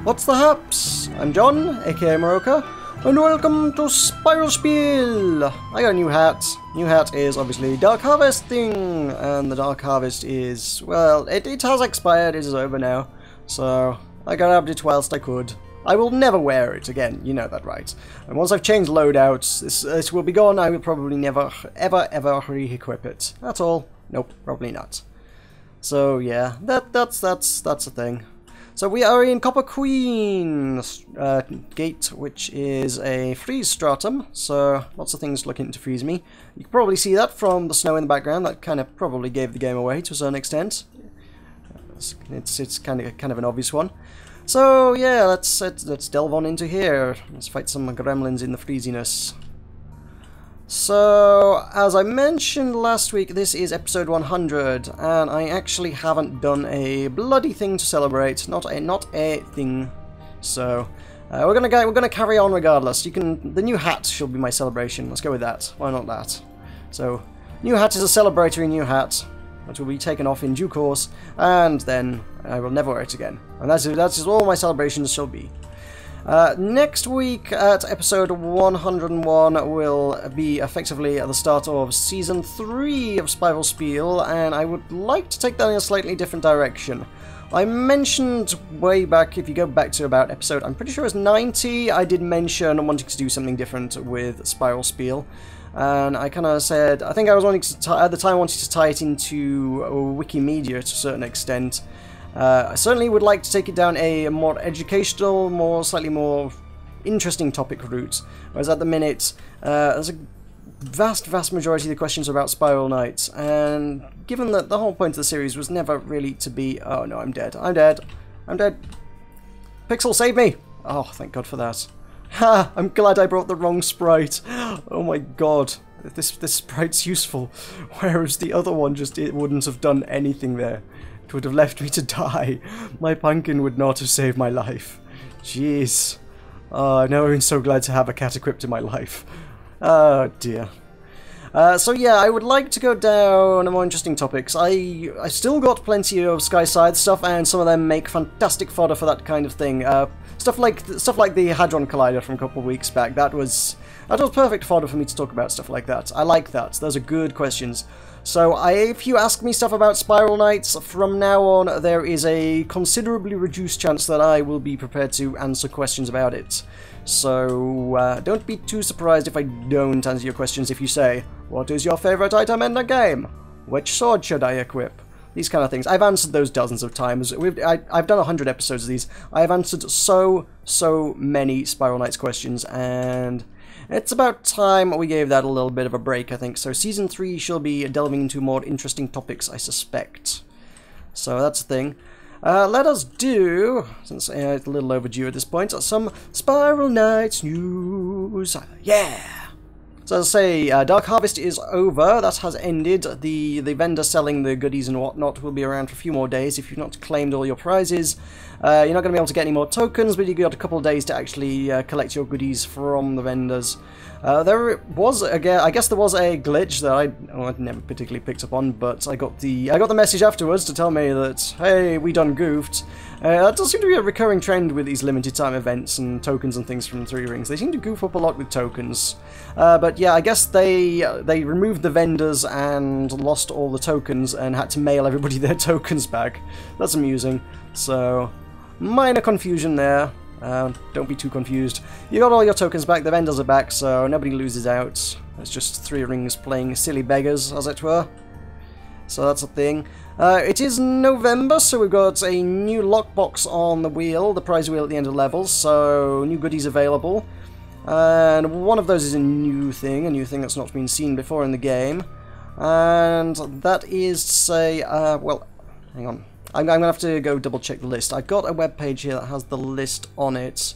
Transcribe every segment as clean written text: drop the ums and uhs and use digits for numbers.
What's the haps? I'm John, aka Meroka, and welcome to Spiral Spiel! I got a new hat. New hat is obviously Dark Harvesting, and the Dark Harvest is, well, it has expired, it is over now, so I grabbed it whilst I could. I will never wear it again, you know that, right? And once I've changed loadouts, this will be gone. I will probably never, ever re-equip it. That's all. Nope, probably not. So yeah, that's a thing. So we are in Copper Queen Gate, which is a freeze stratum, so lots of things looking to freeze me. You can probably see that from the snow in the background. That kind of probably gave the game away to a certain extent. It's kind of an obvious one. So yeah, let's delve on into here. Let's fight some gremlins in the freeziness. So, as I mentioned last week, this is episode 100, and I actually haven't done a bloody thing to celebrate. Not a thing. So, we're gonna carry on regardless. The new hat shall be my celebration. Let's go with that. Why not that? So, new hat is a celebratory new hat that will be taken off in due course, and then I will never wear it again. And that's all my celebrations shall be. Next week at episode 101 will be effectively at the start of Season 3 of Spiral Spiel, and I would like to take that in a slightly different direction. I mentioned way back, if you go back to about episode, I'm pretty sure it was 90, I did mention wanting to do something different with Spiral Spiel. And I kind of said, I think I was wanting to, at the time, wanted to tie it into Wikimedia to a certain extent. I certainly would like to take it down a more educational, slightly more interesting topic route. Whereas at the minute, there's a vast majority of the questions are about Spiral Knights, and given that the whole point of the series was never really to be, oh no, I'm dead. Pixel, save me! Oh, thank God for that. Ha! I'm glad I brought the wrong sprite. Oh my God, this sprite's useful, whereas the other one it wouldn't have done anything there. It would have left me to die. My pumpkin would not have saved my life. Jeez. I've never been so glad to have a cat equipped in my life. Oh dear. So yeah, I would like to go down more interesting topics. I still got plenty of Skyside stuff, and some of them make fantastic fodder for that kind of thing. Stuff like the Hadron Collider from a couple of weeks back. That was perfect fodder for me to talk about stuff like that. I like that. Those are good questions. So if you ask me stuff about Spiral Knights, from now on there is a considerably reduced chance that I will be prepared to answer questions about it. So don't be too surprised if I don't answer your questions if you say, what is your favourite item in the game? Which sword should I equip? These kind of things. I've answered those dozens of times. I've done 100 episodes of these. I've answered so many Spiral Knights questions, and it's about time we gave that a little bit of a break, I think. So Season 3 shall be delving into more interesting topics, I suspect. So that's the thing. Let us do, since it's a little overdue at this point, some Spiral Knights news. Yeah! So as I say, Dark Harvest is over. That has ended. The vendor selling the goodies and whatnot will be around for a few more days. If you've not claimed all your prizes, you're not going to be able to get any more tokens, but you've got a couple of days to actually collect your goodies from the vendors. There was, I guess there was a glitch that I never particularly picked up on, but I got the message afterwards to tell me that, hey, we done goofed. That does seem to be a recurring trend with these limited time events and tokens and things from Three Rings. They seem to goof up a lot with tokens. But yeah, I guess they removed the vendors and lost all the tokens and had to mail everybody their tokens back. That's amusing. So, minor confusion there. Don't be too confused. You got all your tokens back, the vendors are back, so nobody loses out. It's just Three Rings playing silly beggars, as it were. So that's a thing. It is November, so we've got a new lockbox on the wheel, the prize wheel at the end of levels, so new goodies available. And one of those is a new thing that's not been seen before in the game. And that is to say, well, hang on. I'm going to have to go double check the list. I've got a web page here that has the list on it,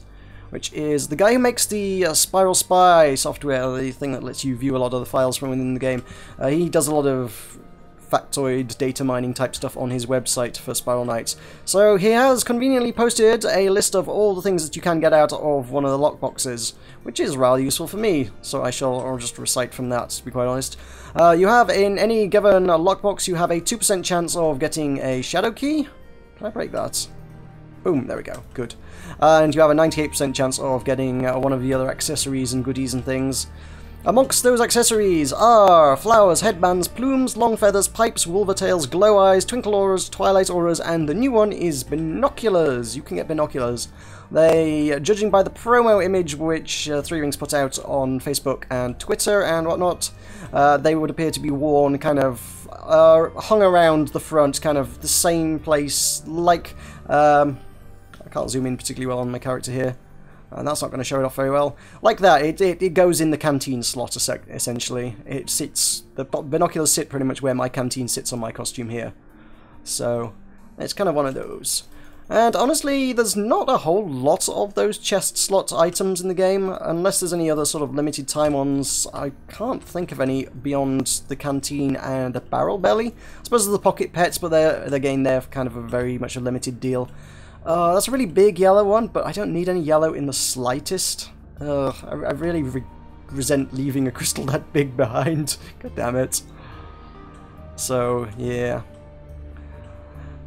which is the guy who makes the Spiral Spy software, the thing that lets you view a lot of the files from within the game. He does a lot of factoid data mining type stuff on his website for Spiral Knights. So he has conveniently posted a list of all the things that you can get out of one of the lockboxes, which is rather useful for me, so I'll just recite from that, to be quite honest. You have, in any given lockbox, you have a 2% chance of getting a shadow key. Can I break that? Boom, there we go, good. And you have a 98% chance of getting one of the other accessories and goodies and things. Amongst those accessories are flowers, headbands, plumes, long feathers, pipes, wolver tails, glow eyes, twinkle auras, twilight auras, and the new one is binoculars. You can get binoculars. They, judging by the promo image which Three Rings put out on Facebook and Twitter and whatnot, they would appear to be worn kind of hung around the front, kind of the same place, like, I can't zoom in particularly well on my character here, and that's not going to show it off very well. Like that, it goes in the canteen slot, essentially. It sits, the binoculars sit pretty much where my canteen sits on my costume here. So, it's kind of one of those. And honestly, there's not a whole lot of those chest slot items in the game, unless there's any other sort of limited time ones. I can't think of any beyond the canteen and the barrel belly. I suppose there's the pocket pets, but again, they're kind of very much a limited deal. That's a really big yellow one, but I don't need any yellow in the slightest. I really resent leaving a crystal that big behind. God damn it. So, yeah.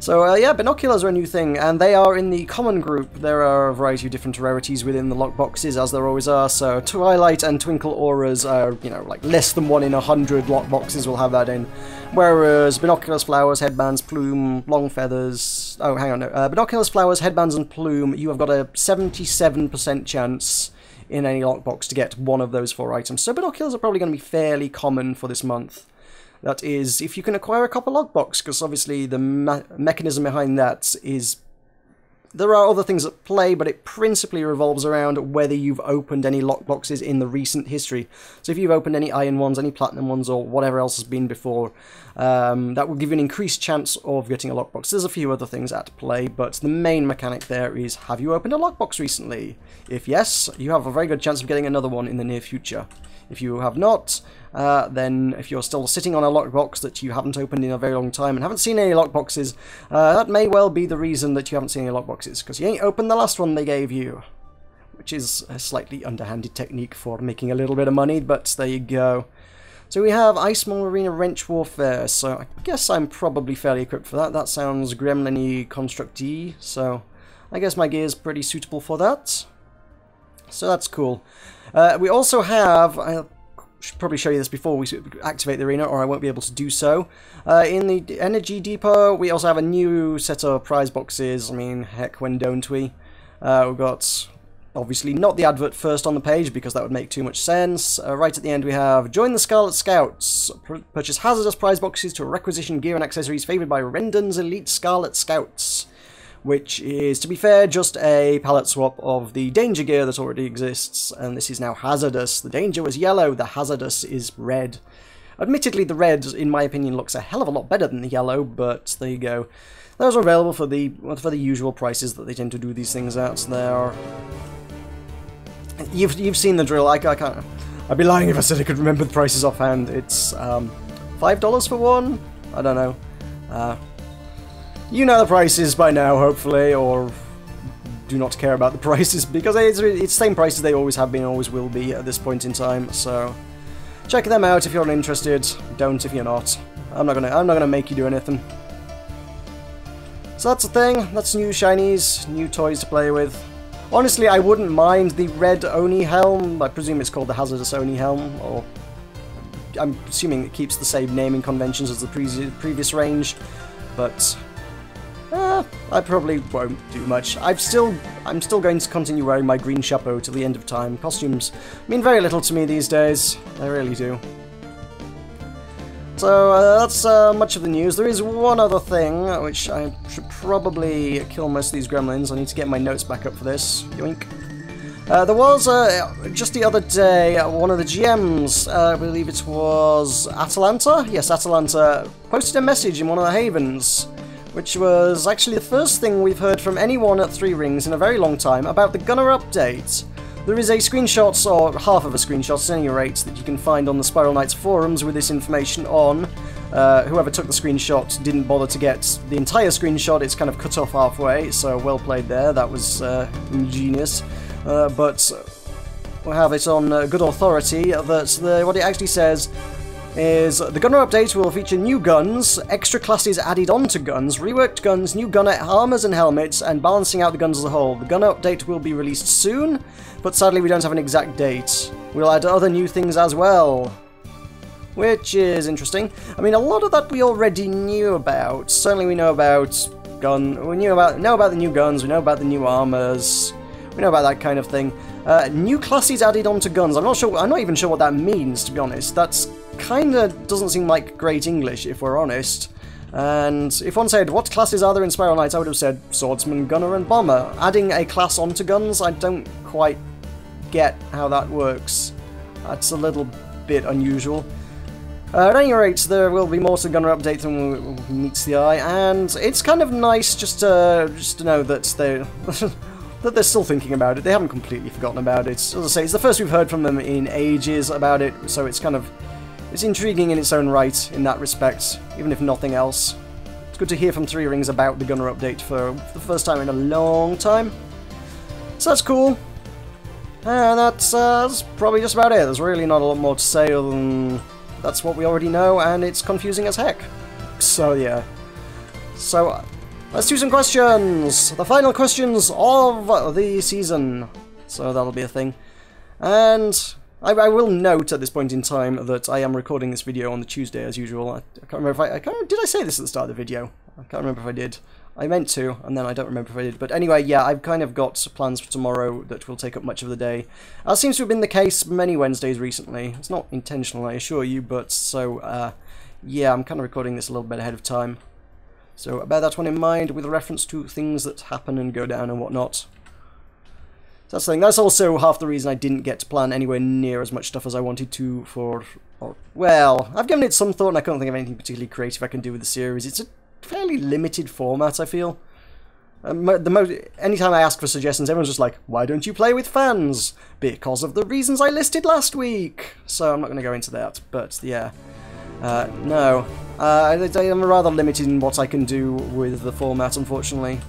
So, yeah, binoculars are a new thing, and they are in the common group. There are a variety of different rarities within the lockboxes, as there always are. So, Twilight and Twinkle Auras are, you know, like less than 1 in 100 lockboxes will have that in. Whereas binoculars, flowers, headbands, plume, long feathers... Oh, hang on, no. Binoculars, flowers, headbands, and plume, you have got a 77% chance in any lockbox to get one of those 4 items. So, binoculars are probably going to be fairly common for this month. That is, if you can acquire a copper lockbox, because obviously the mechanism behind that is... There are other things at play, but it principally revolves around whether you've opened any lockboxes in the recent history. So if you've opened any iron ones, any platinum ones, or whatever else has been before, that will give you an increased chance of getting a lockbox. There's a few other things at play, but the main mechanic there is, have you opened a lockbox recently? If yes, you have a very good chance of getting another one in the near future. If you have not, then if you're still sitting on a lockbox that you haven't opened in a very long time and haven't seen any lockboxes, that may well be the reason that you haven't seen any lockboxes, because you ain't opened the last one they gave you. Which is a slightly underhanded technique for making a little bit of money, but there you go. So we have Ice Arena Wrench Warfare, so I guess I'm probably fairly equipped for that. That sounds gremlin-y, construct-y, so I guess my gear's pretty suitable for that. So that's cool. We also have, I should probably show you this before we activate the arena, or I won't be able to do so. In the Energy Depot, we also have a new set of prize boxes. I mean, heck, when don't we? We've got, obviously, not the advert first on the page, because that would make too much sense. Right at the end we have, join the Scarlet Scouts. Purchase hazardous prize boxes to requisition gear and accessories favoured by Rendon's Elite Scarlet Scouts. Which is, to be fair, just a palette swap of the danger gear that already exists, and this is now hazardous. The danger was yellow, the hazardous is red. Admittedly, the red, in my opinion, looks a hell of a lot better than the yellow, but there you go. Those are available for the usual prices that they tend to do these things at. There, you've seen the drill. I can't. I'd be lying if I said I could remember the prices offhand. It's $5 for one. I don't know. You know the prices by now, hopefully, or do not care about the prices, because it's the same prices they always have been and always will be at this point in time, so check them out if you're interested. Don't if you're not. I'm not gonna make you do anything. So that's the thing. That's new shinies, new toys to play with. Honestly, I wouldn't mind the red Oni helm. I presume it's called the Hazardous Oni helm, or I'm assuming it keeps the same naming conventions as the previous range, but I probably won't do much. I'm still going to continue wearing my green chapeau till the end of time. Costumes mean very little to me these days. They really do. So that's much of the news. There is one other thing, which I should probably kill most of these gremlins. I need to get my notes back up for this. Yoink. There was, just the other day, one of the GMs, I believe it was Atalanta? Yes, Atalanta, posted a message in one of the havens, which was actually the first thing we've heard from anyone at Three Rings in a very long time about the Gunner update. There is a screenshot, or half of a screenshot at any rate, that you can find on the Spiral Knights forums with this information on. Whoever took the screenshot didn't bother to get the entire screenshot, it's kind of cut off halfway, so well played there, that was ingenious. But we'll have it on good authority that what it actually says, is the gunner update will feature new guns, extra classes added onto guns, reworked guns, new gunner armors and helmets, and balancing out the guns as a whole. The gunner update will be released soon, but sadly we don't have an exact date. We'll add other new things as well, which is interesting. I mean, a lot of that we already knew about. Certainly we know about we know about the new guns, we know about the new armors, we know about that kind of thing. New classes added onto guns. I'm not even sure what that means, to be honest. That's kinda doesn't seem like great English, if we're honest. And if one said, what classes are there in Spiral Knights, I would have said Swordsman, Gunner, and Bomber. Adding a class onto guns, I don't quite get how that works. That's a little bit unusual. At any rate, there will be more to the Gunner update than meets the eye, and it's kind of nice just to know that that they're still thinking about it. They haven't completely forgotten about it. As I say, it's the first we've heard from them in ages about it, so it's intriguing in its own right in that respect, even if nothing else. It's good to hear from Three Rings about the Gunner update for the first time in a long time. So that's cool. And that's probably just about it. There's really not a lot more to say other than that's what we already know, and it's confusing as heck. So yeah. So let's do some questions! The final questions of the season. So that'll be a thing. And I will note at this point in time that I am recording this video on the Tuesday as usual. I can't remember if did I say this at the start of the video? I can't remember if I did. I meant to, and then I don't remember if I did. But anyway, yeah, I've kind of got plans for tomorrow that will take up much of the day. As seems to have been the case many Wednesdays recently. It's not intentional, I assure you, but so, yeah, I'm kind of recording this a little bit ahead of time. So bear that one in mind with reference to things that happen and go down and whatnot. That's the thing. That's also half the reason I didn't get to plan anywhere near as much stuff as I wanted to well, I've given it some thought and I can't think of anything particularly creative I can do with the series. It's a fairly limited format, I feel. Anytime I ask for suggestions, everyone's just like, why don't you play with fans? Because of the reasons I listed last week. So I'm not going to go into that, but yeah. No. I'm rather limited in what I can do with the format, unfortunately.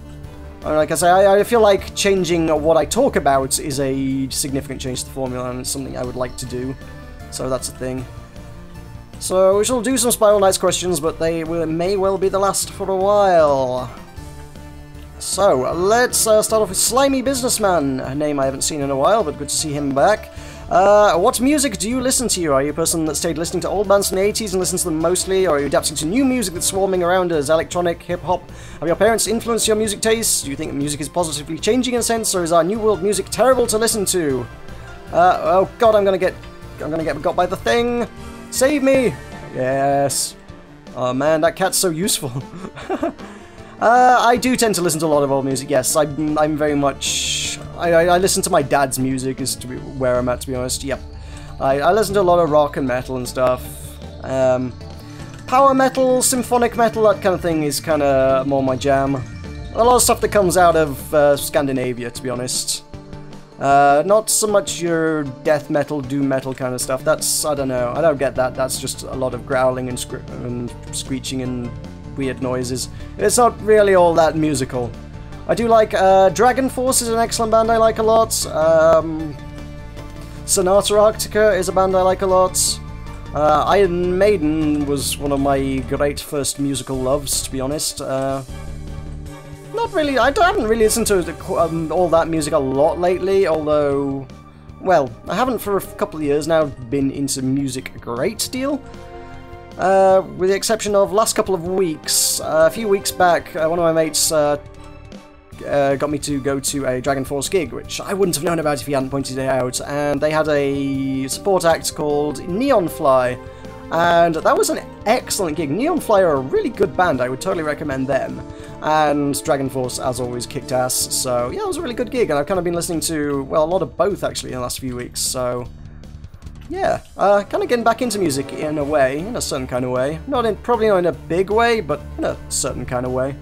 Like I say, I feel like changing what I talk about is a significant change to the formula, and it's something I would like to do. So that's a thing. So we shall do some Spiral Knights questions, but they may well be the last for a while. So let's start off with Slimy Businessman, a name I haven't seen in a while, but good to see him back. What music do you listen to? Are you a person that stayed listening to old bands from the 80s and listens to them mostly, or are you adapting to new music that's swarming around us, electronic, hip-hop? Have your parents influenced your music tastes? Do you think music is positively changing in a sense, or is our new world music terrible to listen to? Oh god, I'm gonna get got by the thing! Save me! Yes. Oh man, that cat's so useful. I do tend to listen to a lot of old music, yes. I'm very much... I listen to my dad's music, is to be where I'm at, to be honest. Yep. I listen to a lot of rock and metal and stuff. Power metal, symphonic metal, that kind of thing is kind of more my jam. A lot of stuff that comes out of Scandinavia, to be honest. Not so much your death metal, doom metal kind of stuff. That's, I don't know, I don't get that. That's just a lot of growling and screeching and weird noises. It's not really all that musical. I do like Dragon Force is an excellent band I like a lot. Sonata Arctica is a band I like a lot. Iron Maiden was one of my great first musical loves, to be honest. Not really, I haven't really listened to all that music a lot lately, although, well, I haven't for a couple of years now been into music a great deal. With the exception of last couple of weeks. A few weeks back, one of my mates got me to go to a Dragon Force gig, which I wouldn't have known about if he hadn't pointed it out, and they had a support act called Neon Fly, and that was an excellent gig. Neon Fly are a really good band, I would totally recommend them, and Dragon Force, as always, kicked ass, so yeah, it was a really good gig, and I've kind of been listening to, well, a lot of both, actually, in the last few weeks, so... yeah, kind of getting back into music in a way, in a certain kind of way. Probably not in a big way, but in a certain kind of way.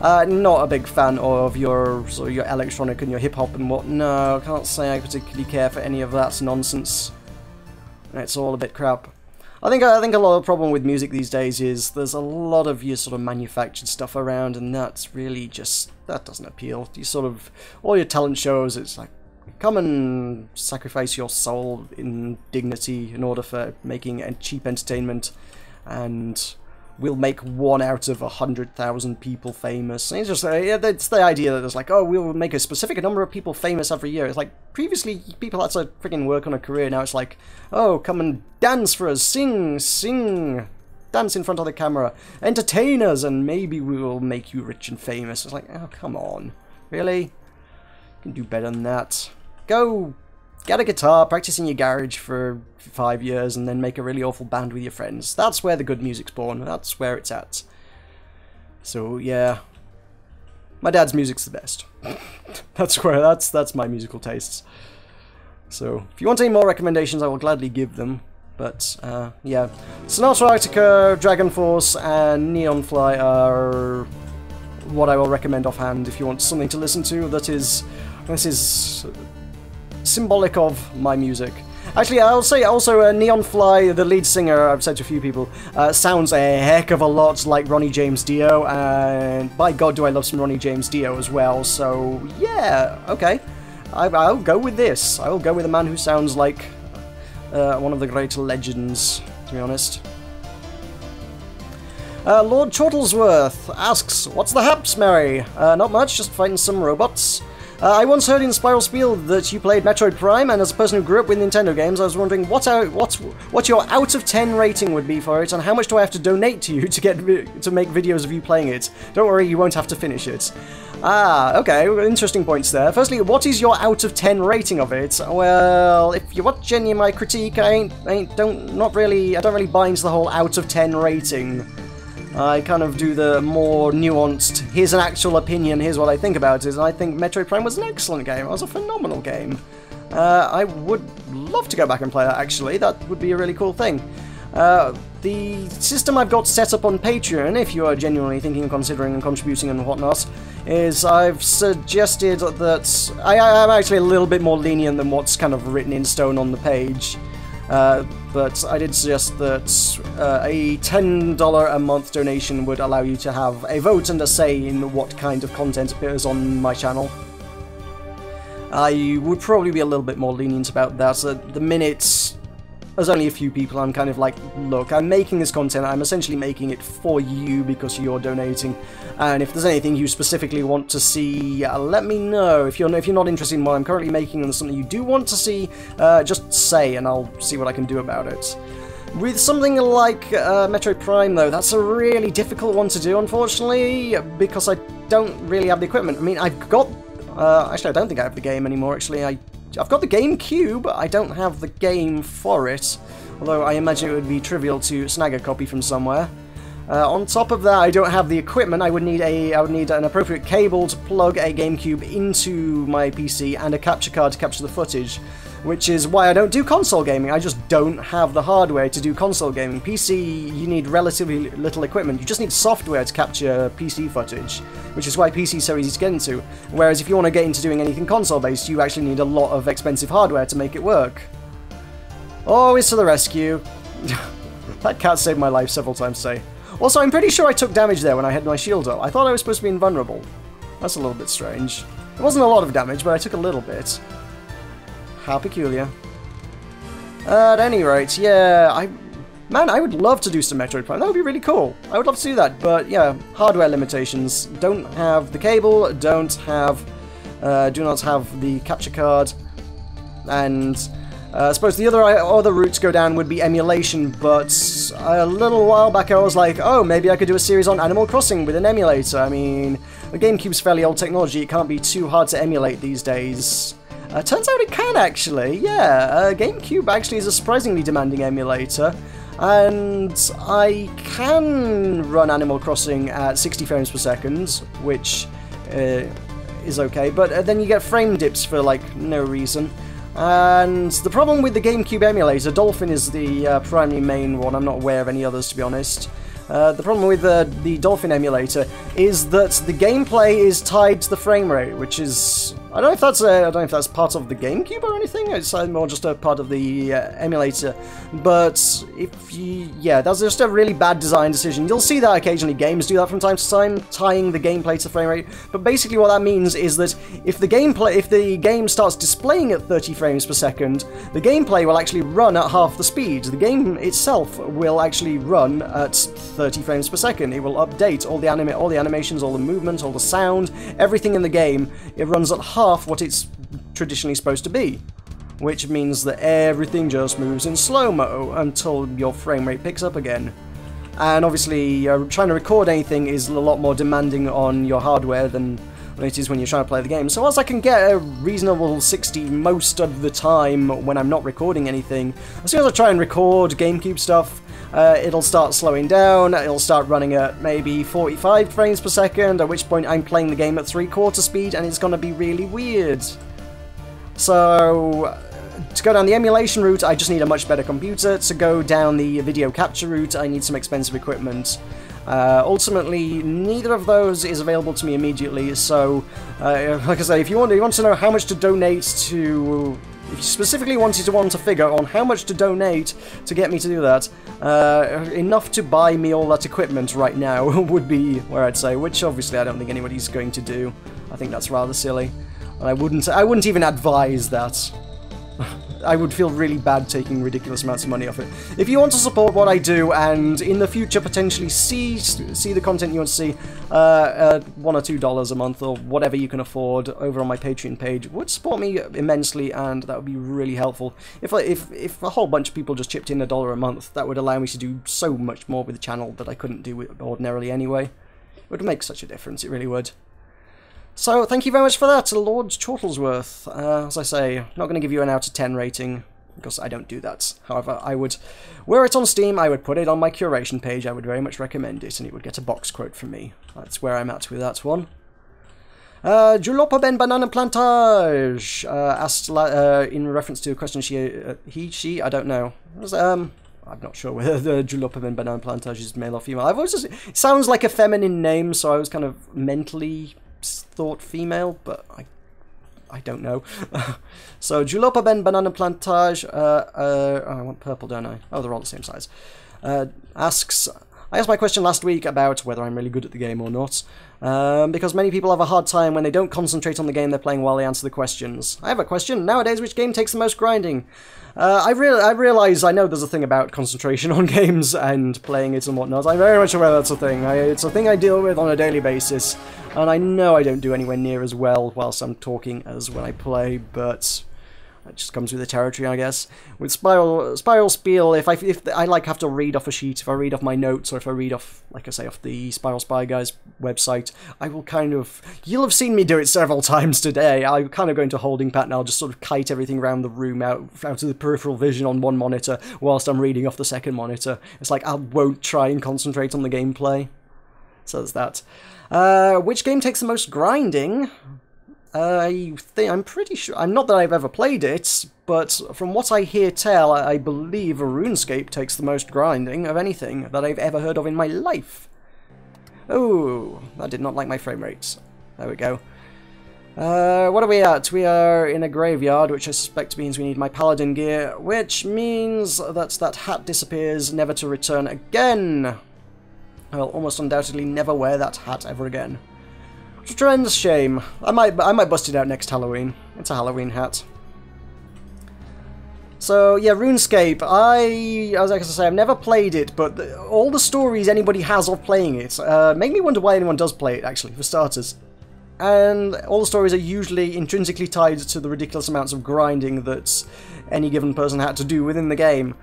Not a big fan of your electronic and your hip-hop and what. No, I can't say I particularly care for any of that nonsense. It's all a bit crap. I think a lot of the problem with music these days is there's a lot of your sort of manufactured stuff around, and that's really just, that doesn't appeal. You sort of, all your talent shows, it's like, come and sacrifice your soul in dignity in order for making a cheap entertainment, and we'll make 1 out of 100,000 people famous. And it's just it's the idea that it's like, oh, we'll make a specific number of people famous every year. It's like, previously people had to freaking work on a career. Now it's like, oh, come and dance for us, sing, dance in front of the camera, entertain us, and maybe we will make you rich and famous. It's like, oh, come on, really? You can do better than that. Go get a guitar, practice in your garage for 5 years, and then make a really awful band with your friends. That's where the good music's born. That's where it's at. So yeah, my dad's music's the best. that's my musical tastes. So if you want any more recommendations, I will gladly give them. But yeah, Sonata Arctica, Dragon Force, and Neon Fly are what I will recommend offhand if you want something to listen to that is symbolic of my music. Actually, I'll say also Neon Fly, the lead singer, I've said to a few people, sounds a heck of a lot like Ronnie James Dio, and by God do I love some Ronnie James Dio as well, so yeah, okay. I'll go with this. I will go with a man who sounds like one of the great legends, to be honest. Lord Chortlesworth asks, what's the haps, Mary? Not much, just fighting some robots. I once heard in Spiral Spiel that you played Metroid Prime, and as a person who grew up with Nintendo games, I was wondering what your out of 10 rating would be for it, and how much do I have to donate to you to make videos of you playing it? Don't worry, you won't have to finish it. Ah, okay, interesting points there. Firstly, what is your out of 10 rating of it? Well, if you're watching my critique, I don't really buy into the whole out of 10 rating. I kind of do the more nuanced, here's an actual opinion, here's what I think about it, and I think Metroid Prime was an excellent game. It was a phenomenal game. I would love to go back and play that, actually. That would be a really cool thing. The system I've got set up on Patreon, if you are genuinely thinking of considering and contributing and whatnot, is I've suggested that I'm actually a little bit more lenient than what's kind of written in stone on the page. But I did suggest that a $10 a month donation would allow you to have a vote and a say in what kind of content appears on my channel. I would probably be a little bit more lenient about that. At the minute, there's only a few people. I'm kind of like, look, I'm making this content, I'm essentially making it for you because you're donating, and if there's anything you specifically want to see, let me know. If you're not interested in what I'm currently making and there's something you do want to see, just say and I'll see what I can do about it. With something like Metroid Prime, though, that's a really difficult one to do, unfortunately, because I don't really have the equipment. I mean, I've got... actually, I don't think I have the game anymore, actually. I've got the GameCube, I don't have the game for it, although I imagine it would be trivial to snag a copy from somewhere. On top of that, I don't have the equipment. I would need an appropriate cable to plug a GameCube into my PC and a capture card to capture the footage, which is why I don't do console gaming. I just don't have the hardware to do console gaming. PC, you need relatively little equipment. You just need software to capture PC footage, which is why PC is so easy to get into. Whereas if you want to get into doing anything console-based, you actually need a lot of expensive hardware to make it work. Always to the rescue. That cat saved my life several times today. Also, I'm pretty sure I took damage there when I had my shield up. I thought I was supposed to be invulnerable. That's a little bit strange. It wasn't a lot of damage, but I took a little bit. How peculiar. At any rate, yeah, man, I would love to do some Metroid Prime. That would be really cool. I would love to do that, but yeah, hardware limitations. Don't have the cable, do not have the capture card, and I suppose the other routes go down would be emulation, but a little while back I was like, oh, maybe I could do a series on Animal Crossing with an emulator. I mean, the GameCube's fairly old technology, it can't be too hard to emulate these days. Turns out it can, actually, yeah. GameCube actually is a surprisingly demanding emulator, and I can run Animal Crossing at 60 frames per second, which is okay, but then you get frame dips for, like, no reason. And the problem with the GameCube emulator, Dolphin is the primary main one, I'm not aware of any others, to be honest. The problem with the Dolphin emulator is that the gameplay is tied to the frame rate, which is... I don't know if that's part of the GameCube or anything. It's more just a part of the emulator. But yeah, that's just a really bad design decision. You'll see that occasionally games do that from time to time, tying the gameplay to the frame rate. But basically, what that means is that if the game starts displaying at 30 frames per second, the gameplay will actually run at half the speed. The game itself will actually run at 30 frames per second. It will update all the animations, all the movement, all the sound, everything in the game. It runs at half what it's traditionally supposed to be, which means that everything just moves in slow-mo until your frame rate picks up again. And obviously, trying to record anything is a lot more demanding on your hardware than it is when you're trying to play the game. So whilst I can get a reasonable 60 most of the time when I'm not recording anything, as soon as I try and record GameCube stuff, it'll start slowing down, it'll start running at maybe 45 frames per second, at which point I'm playing the game at 3/4 speed, and it's gonna be really weird. So, to go down the emulation route, I just need a much better computer. To go down the video capture route, I need some expensive equipment. Ultimately, neither of those is available to me immediately, so, like I say, if you want to know how much to donate to... If you specifically want a figure on how much to donate to get me to do that, enough to buy me all that equipment right now would be where I'd say, which obviously I don't think anybody's going to do. I think that's rather silly. And I wouldn't even advise that. I would feel really bad taking ridiculous amounts of money off it. If you want to support what I do and in the future potentially see the content you want to see, $1 or $2 a month or whatever you can afford over on my Patreon page would support me immensely, and that would be really helpful. If a whole bunch of people just chipped in $1 a month, that would allow me to do so much more with the channel that I couldn't do ordinarily anyway. It would make such a difference, it really would. So, thank you very much for that, Lord Chortlesworth. As I say, I'm not going to give you an out of 10 rating, because I don't do that. However, were it on Steam, I would put it on my curation page. I would very much recommend it, and it would get a box quote from me. That's where I'm at with that one. Julopa Ben Banana Plantage asked, in reference to a question she, I don't know. I'm not sure whether the Julopa Ben Banana Plantage is male or female. It sounds like a feminine name, so I was kind of mentally... thought female, but I don't know. So, Julopa Ben Banana Plantage, I want purple, don't I? Oh, they're all the same size. Asks, I asked my question last week about whether I'm really good at the game or not, because many people have a hard time when they don't concentrate on the game they're playing while they answer the questions. I have a question. Nowadays, which game takes the most grinding? I realise I know there's a thing about concentration on games and playing it and whatnot. I'm very much aware that's a thing. It's a thing I deal with on a daily basis, and I know I don't do anywhere near as well whilst I'm talking as when I play, but it just comes with the territory, I guess. With Spiral Spiel, if I like have to read off a sheet, if I read off my notes, or if I read off, like I say, off the Spiral Spy Guy's website, I will kind of... You'll have seen me do it several times today. I'll kind of go into holding pattern, I'll just sort of kite everything around the room out of the peripheral vision on one monitor, whilst I'm reading off the second monitor. It's like, I won't try and concentrate on the gameplay. So there's that. Which game takes the most grinding? I'm pretty sure... not that I've ever played it, but from what I hear tell, I believe RuneScape takes the most grinding of anything that I've ever heard of in my life. Oh, that did not like my frame rates. There we go. What are we at? We are in a graveyard, which I suspect means we need my paladin gear, which means that hat disappears, never to return again. I'll almost undoubtedly never wear that hat ever again. It's a tremendous shame. I might bust it out next Halloween. It's a Halloween hat. So yeah, RuneScape. As I say, I've never played it, but all the stories anybody has of playing it make me wonder why anyone does play it. Actually, for starters, and all the stories are usually intrinsically tied to the ridiculous amounts of grinding that any given person had to do within the game.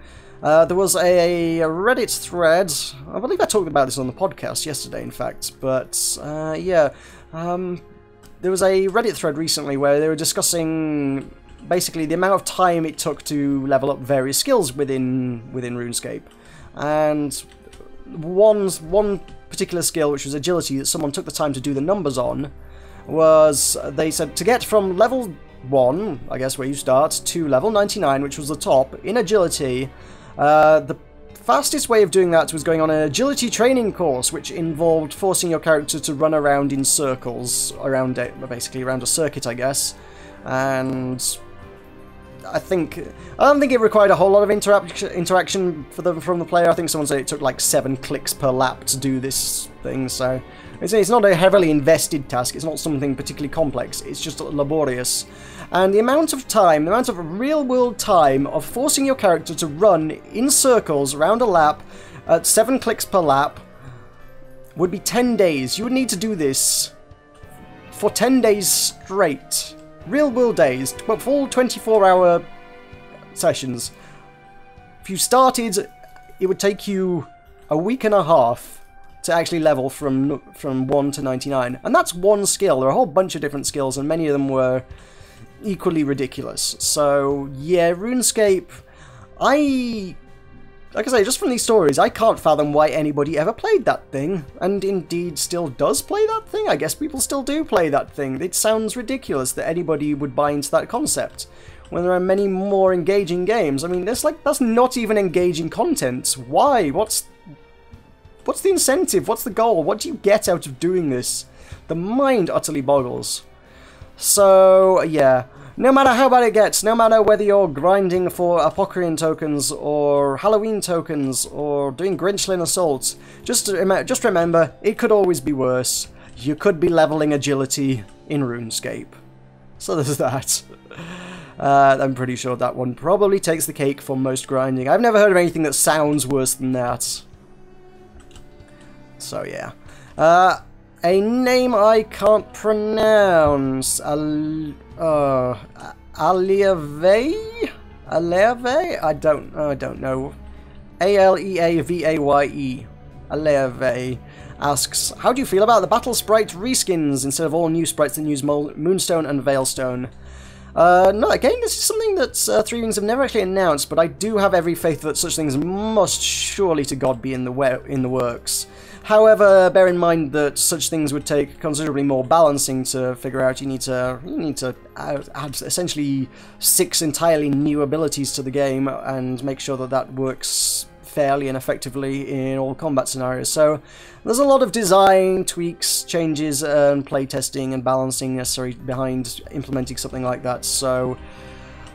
There was a Reddit thread, I believe I talked about this on the podcast yesterday, in fact, but yeah, there was a Reddit thread recently where they were discussing basically the amount of time it took to level up various skills within RuneScape, and one particular skill, which was agility, that someone took the time to do the numbers on, was, they said, to get from level 1, I guess where you start, to level 99, which was the top, in agility, the fastest way of doing that was going on an agility training course, which involved forcing your character to run around in circles, basically around a circuit, I guess. And I don't think it required a whole lot of interaction from the player. I think someone said it took like 7 clicks per lap to do this thing, so it's not a heavily invested task. It's not something particularly complex. It's just laborious. And the amount of real-world time of forcing your character to run in circles around a lap at 7 clicks per lap would be 10 days. You would need to do this for 10 days straight. Real-world days, but full 24-hour sessions. If you started, it would take you a week and a half to actually level from 1 to 99. And that's one skill. There are a whole bunch of different skills, and many of them were equally ridiculous. So, yeah, RuneScape, like I say, just from these stories, I can't fathom why anybody ever played that thing, and indeed still does play that thing. I guess people still do play that thing. It sounds ridiculous that anybody would buy into that concept, when there are many more engaging games. I mean, that's not even engaging content. Why? What's the incentive? What's the goal? What do you get out of doing this? The mind utterly boggles. So, yeah. No matter how bad it gets, no matter whether you're grinding for Apocrian tokens, or Halloween tokens, or doing Grinchlin Assault, just remember, it could always be worse. You could be leveling agility in RuneScape. So there's that. I'm pretty sure that one probably takes the cake for most grinding. I've never heard of anything that sounds worse than that. So yeah. A name I can't pronounce. Aliave? Aliave? I don't know. Aleavaye. Aliave asks, how do you feel about the battle sprite reskins instead of all new sprites that use Moonstone and Veilstone? No, again, this is something that Three Rings have never actually announced, but I do have every faith that such things must surely to God be in the works. However, bear in mind that such things would take considerably more balancing to figure out. You need to add essentially 6 entirely new abilities to the game and make sure that that works fairly and effectively in all combat scenarios. So there's a lot of design tweaks, changes, and playtesting and balancing necessary behind implementing something like that. So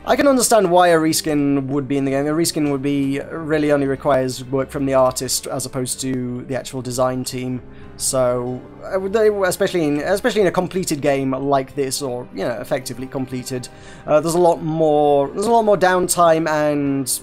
I can understand why a reskin would be in the game. A reskin would be really only requires work from the artist as opposed to the actual design team. So, especially in a completed game like this, or effectively completed, there's a lot more downtime and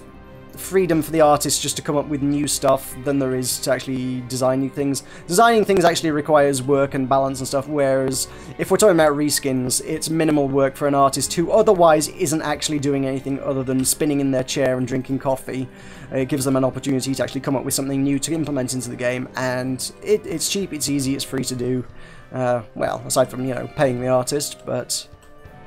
freedom for the artist just to come up with new stuff than there is to actually design new things. Designing things actually requires work and balance and stuff, whereas if we're talking about reskins, it's minimal work for an artist who otherwise isn't actually doing anything other than spinning in their chair and drinking coffee. It gives them an opportunity to actually come up with something new to implement into the game, and it's cheap, it's easy, it's free to do. Well, aside from, paying the artist, but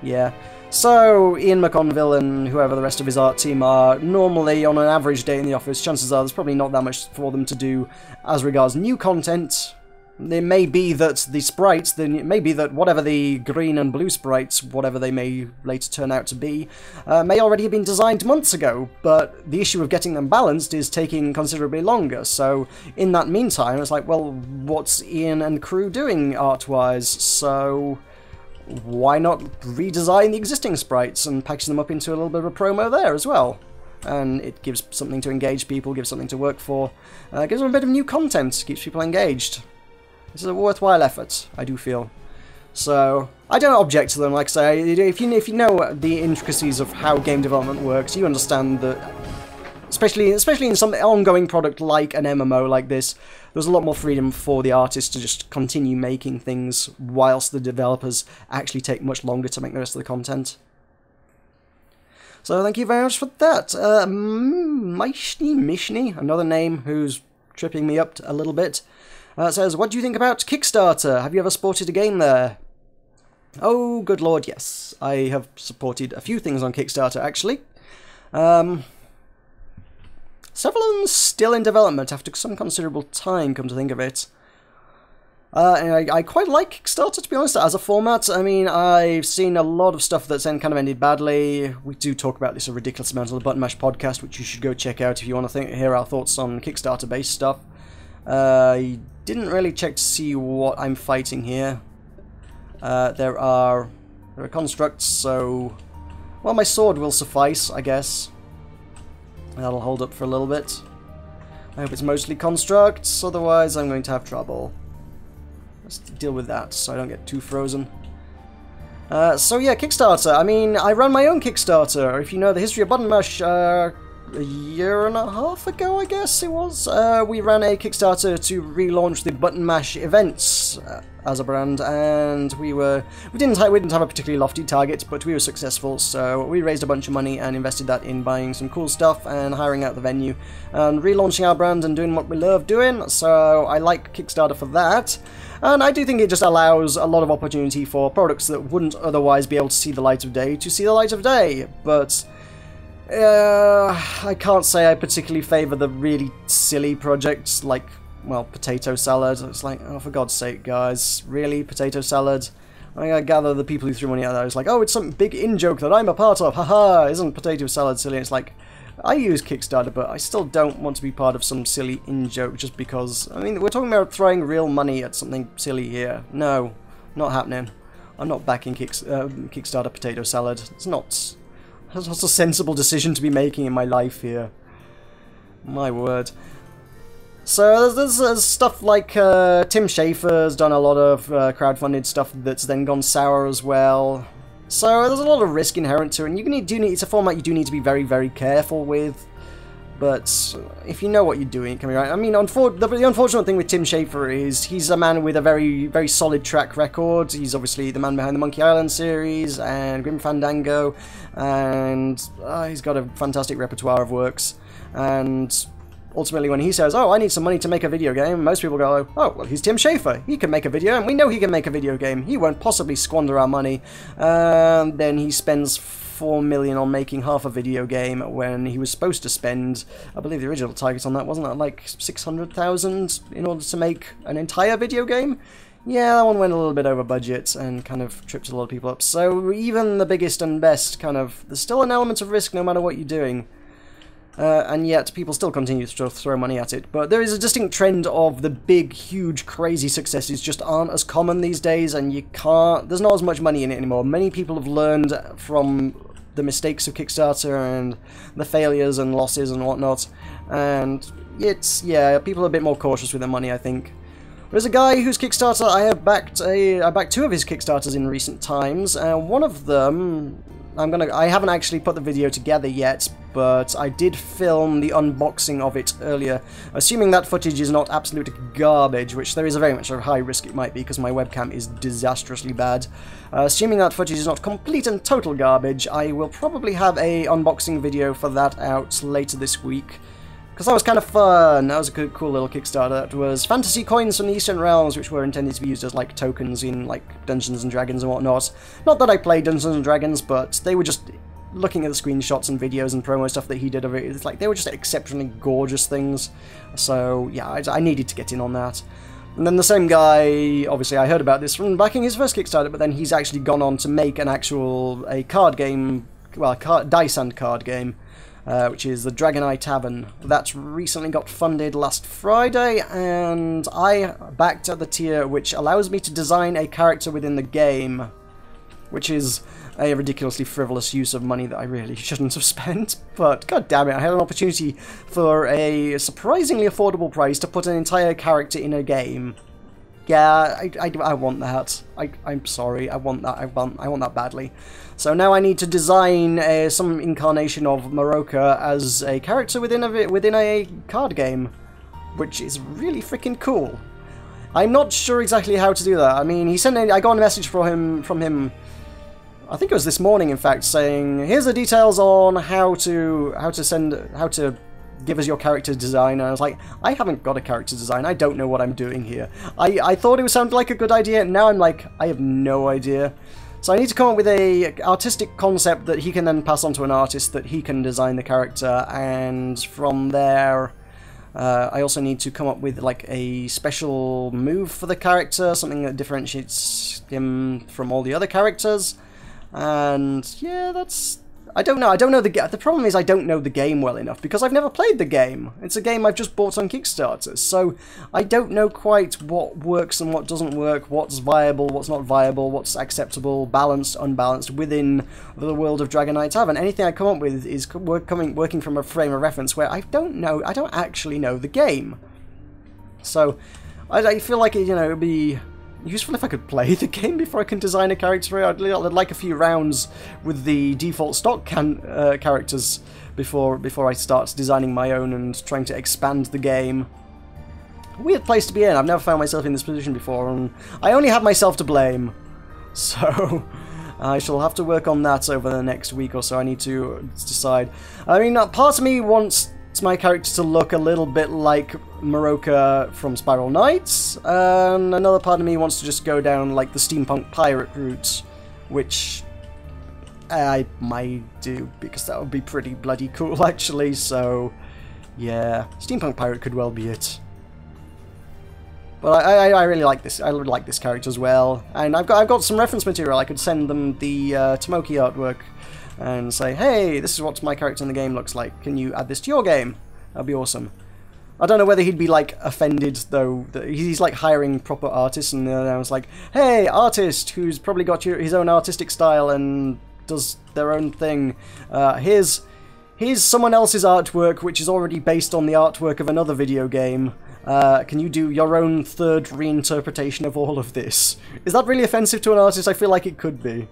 yeah. So, Ian McConville and whoever the rest of his art team are, normally on an average day in the office, chances are there's probably not that much for them to do as regards new content. It may be that the sprites, it may be that whatever the green and blue sprites, whatever they may later turn out to be, may already have been designed months ago, but the issue of getting them balanced is taking considerably longer. So, in that meantime, it's like, well, what's Ian and crew doing art-wise? So why not redesign the existing sprites and package them up into a little bit of a promo there as well? And it gives something to engage people, gives something to work for, gives them a bit of new content, keeps people engaged. This is a worthwhile effort, I do feel. So, I don't object to them, like I say. If you know the intricacies of how game development works, you understand that, especially in some ongoing product like an MMO like this, there's a lot more freedom for the artist to just continue making things whilst the developers actually take much longer to make the rest of the content. So thank you very much for that. Mishni, another name who's tripping me up a little bit, says, what do you think about Kickstarter? Have you ever supported a game there? Oh, good lord, yes. I have supported a few things on Kickstarter, actually. Several of them still in development after some considerable time, come to think of it. And I quite like Kickstarter, to be honest, as a format. I mean, I've seen a lot of stuff that's kind of ended badly. We do talk about this a ridiculous amount on the Button Mash podcast, which you should go check out if you want to hear our thoughts on Kickstarter-based stuff. I didn't really check to see what I'm fighting here. There are constructs, so... Well, my sword will suffice, I guess. That'll hold up for a little bit. I hope it's mostly constructs, otherwise I'm going to have trouble. Let's deal with that so I don't get too frozen. So yeah, Kickstarter. I mean, I ran my own Kickstarter. If you know the history of Button Mash, a year and a half ago, I guess it was, we ran a Kickstarter to relaunch the Button Mash events as a brand, and we didn't have a particularly lofty target, but we were successful. So we raised a bunch of money and invested that in buying some cool stuff and hiring out the venue and relaunching our brand and doing what we love doing. So I like Kickstarter for that. And I do think it just allows a lot of opportunity for products that wouldn't otherwise be able to see the light of day to see the light of day. But I can't say I particularly favour the really silly projects like, well, potato salad. It's like, oh, for God's sake, guys, really, potato salad? I gather the people who threw money at that was like, oh, it's some big in-joke that I'm a part of, haha, isn't potato salad silly? It's like, I use Kickstarter, but I still don't want to be part of some silly in-joke just because... I mean, we're talking about throwing real money at something silly here. No, not happening. I'm not backing Kickstarter potato salad. It's not... That's not a sensible decision to be making in my life here. My word. So there's stuff like Tim Schafer's done a lot of crowdfunded stuff that's then gone sour as well. So there's a lot of risk inherent to it, and it's a format you do need to be very, very careful with. But if you know what you're doing, it can be right. I mean, the unfortunate thing with Tim Schafer is he's a man with a very, very solid track record. He's obviously the man behind the Monkey Island series and Grim Fandango, and he's got a fantastic repertoire of works. And ultimately, when he says, oh, I need some money to make a video game, most people go, oh, well, he's Tim Schafer. He can make a video, and we know he can make a video game. He won't possibly squander our money. Then he spends $4 million on making half a video game when he was supposed to spend, I believe the original target on that, wasn't that like $600,000 in order to make an entire video game? Yeah, that one went a little bit over budget and kind of tripped a lot of people up. So even the biggest and best there's still an element of risk no matter what you're doing. And yet people still continue to throw money at it. But there is a distinct trend of the big, huge, crazy successes just aren't as common these days, and there's not as much money in it anymore. Many people have learned from the mistakes of Kickstarter and the failures and losses and whatnot, and yeah, people are a bit more cautious with their money, I think. There's a guy whose Kickstarter I backed two of his Kickstarters in recent times, and one of them I haven't actually put the video together yet, but I did film the unboxing of it earlier, assuming that footage is not absolute garbage, which there is a very much a high risk it might be because my webcam is disastrously bad. Assuming that footage is not complete and total garbage, I will probably have a unboxing video for that out later this week. Because that was kind of fun. That was a good, cool little Kickstarter. That was fantasy coins from the Eastern Realms, which were intended to be used as like tokens in like Dungeons and Dragons and whatnot. Not that I play Dungeons and Dragons, but they were just looking at the screenshots and videos and promo stuff that he did of it. It's like they were just exceptionally gorgeous things. So yeah, I needed to get in on that. And then the same guy, obviously I heard about this from backing his first Kickstarter, but then he's actually gone on to make a card game, well, dice and card game. Which is the Dragon Eye Tavern. That recently got funded last Friday, and I backed at the tier which allows me to design a character within the game, which is a ridiculously frivolous use of money that I really shouldn't have spent, but god damn it, I had an opportunity for a surprisingly affordable price to put an entire character in a game. Yeah, I want that. I'm sorry, I want that. I want that badly. So now I need to design some incarnation of Meroka as a character within a card game, which is really freaking cool. I'm not sure exactly how to do that. I mean, I got a message from him. I think it was this morning, in fact, saying, "Here's the details on how to give us your character design," and I was like, I haven't got a character design, I don't know what I'm doing here. I thought it would sound like a good idea, and now I'm like, I have no idea. So I need to come up with a artistic concept that he can then pass on to an artist that he can design the character, and from there, I also need to come up with like a special move for the character, something that differentiates him from all the other characters. And yeah, that's... I don't know the problem is I don't know the game well enough, because I've never played the game. It's a game I've just bought on Kickstarter, so I don't know quite what works and what doesn't work, what's viable, what's not viable, what's acceptable, balanced, unbalanced within the world of Dragon Knight Tavern. Anything I come up with is working from a frame of reference where I don't actually know the game. So I feel like, you know, it would be useful if I could play the game before I can design a character. I'd like a few rounds with the default stock characters before I start designing my own and trying to expand the game. Weird place to be in. I've never found myself in this position before, and I only have myself to blame. So I shall have to work on that over the next week or so. I need to decide. I mean, part of me wants my character to look a little bit like Meroka from Spiral Knights, and another part of me wants to just go down like the steampunk pirate route, which I might do, because that would be pretty bloody cool actually. So yeah, steampunk pirate could well be it. But I really like this. I like this character as well, and I've got some reference material. I could send them the Tomoki artwork and say, hey, this is what my character in the game looks like. Can you add this to your game? That'd be awesome. I don't know whether he'd be, like, offended, though. He's, like, hiring proper artists, and I was like, hey, artist, who's probably got his own artistic style and does their own thing. Here's someone else's artwork, which is already based on the artwork of another video game. Can you do your own third reinterpretation of all of this? Is that really offensive to an artist? I feel like it could be.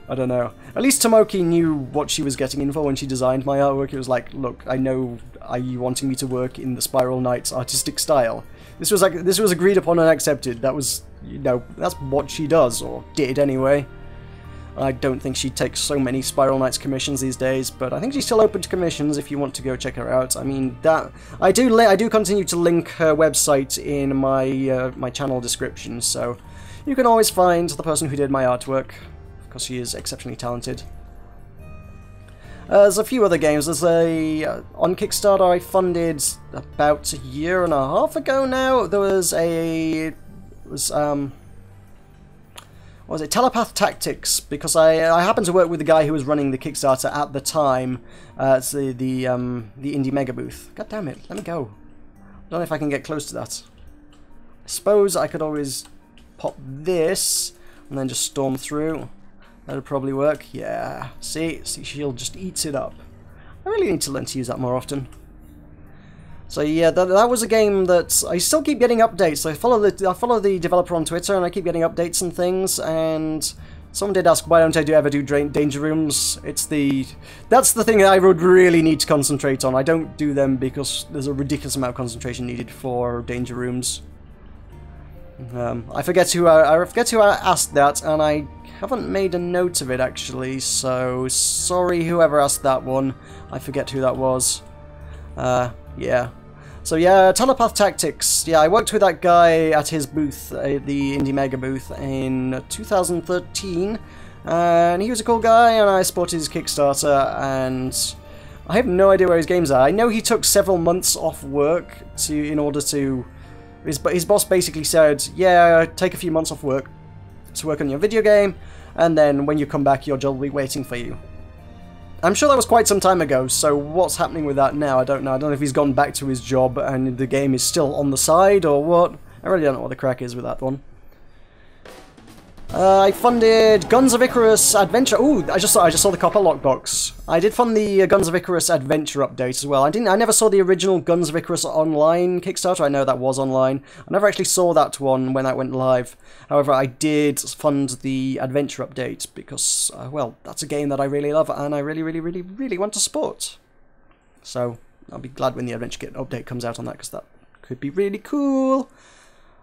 I don't know. At least Tomoki knew what she was getting in for when she designed my artwork. It was like, look, I know are you wanting me to work in the Spiral Knights artistic style. This was agreed upon and accepted. That was, you know, that's what she does, or did anyway. I don't think she takes so many Spiral Knights commissions these days, but I think she's still open to commissions if you want to go check her out. I mean, I do continue to link her website in my my channel description, so you can always find the person who did my artwork, because she is exceptionally talented. There's a few other games. There's on Kickstarter I funded about a year and a half ago now. There was what was it? Telepath Tactics, because I happened to work with the guy who was running the Kickstarter at the time. It's the Indie Mega booth. God damn it, let me go. I don't know if I can get close to that. I suppose I could always pop this and then just storm through. That'd probably work. Yeah. See, shield just eats it up. I really need to learn to use that more often. So yeah, that was a game that I still keep getting updates. I follow the developer on Twitter, and I keep getting updates and things. And someone did ask, why don't I ever do danger rooms? That's the thing that I would really need to concentrate on. I don't do them because there's a ridiculous amount of concentration needed for danger rooms. I forget who asked that, and I haven't made a note of it actually. So sorry, whoever asked that one. I forget who that was. Yeah. So yeah, Telepath Tactics. Yeah, I worked with that guy at his booth, the Indie Mega booth, in 2013, and he was a cool guy, and I supported his Kickstarter, and I have no idea where his games are. I know he took several months off work in order to... His boss basically said, yeah, take a few months off work to work on your video game, and then when you come back, your job will be waiting for you. I'm sure that was quite some time ago, so what's happening with that now? I don't know. I don't know if he's gone back to his job and the game is still on the side or what. I really don't know what the crack is with that one. I funded Guns of Icarus Adventure. Ooh, I just saw the copper lockbox. I did fund the Guns of Icarus Adventure update as well. I never saw the original Guns of Icarus Online Kickstarter. I know that was online. I never actually saw that one when that went live. However, I did fund the Adventure update because, well, that's a game that I really love and I really want to support. So I'll be glad when the Adventure Kit update comes out on that, because that could be really cool.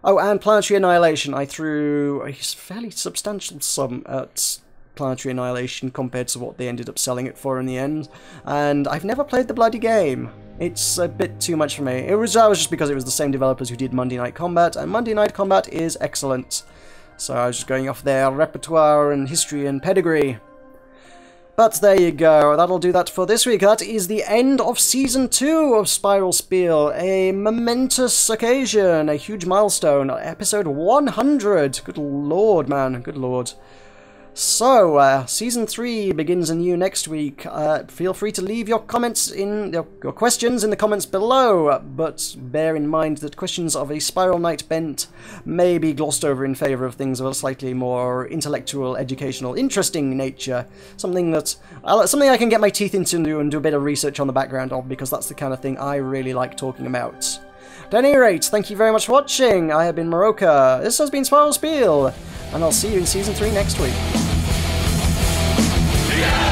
Oh, and Planetary Annihilation. I threw a fairly substantial sum at Planetary Annihilation compared to what they ended up selling it for in the end. And I've never played the bloody game. It's a bit too much for me. That was just because it was the same developers who did Monday Night Combat, and Monday Night Combat is excellent. So I was just going off their repertoire and history and pedigree. But there you go, that'll do that for this week. That is the end of Season 2 of Spiral Spiel. A momentous occasion, a huge milestone. Episode 100. Good lord, man. Good lord. So, Season 3 begins anew next week. Feel free to leave your comments your questions in the comments below, but bear in mind that questions of a Spiral Knight bent may be glossed over in favour of things of a slightly more intellectual, educational, interesting nature. Something I can get my teeth into and do a bit of research on the background of, because that's the kind of thing I really like talking about. At any rate, thank you very much for watching. I have been Meroka. This has been Spiral Spiel, and I'll see you in Season 3 next week. Yeah!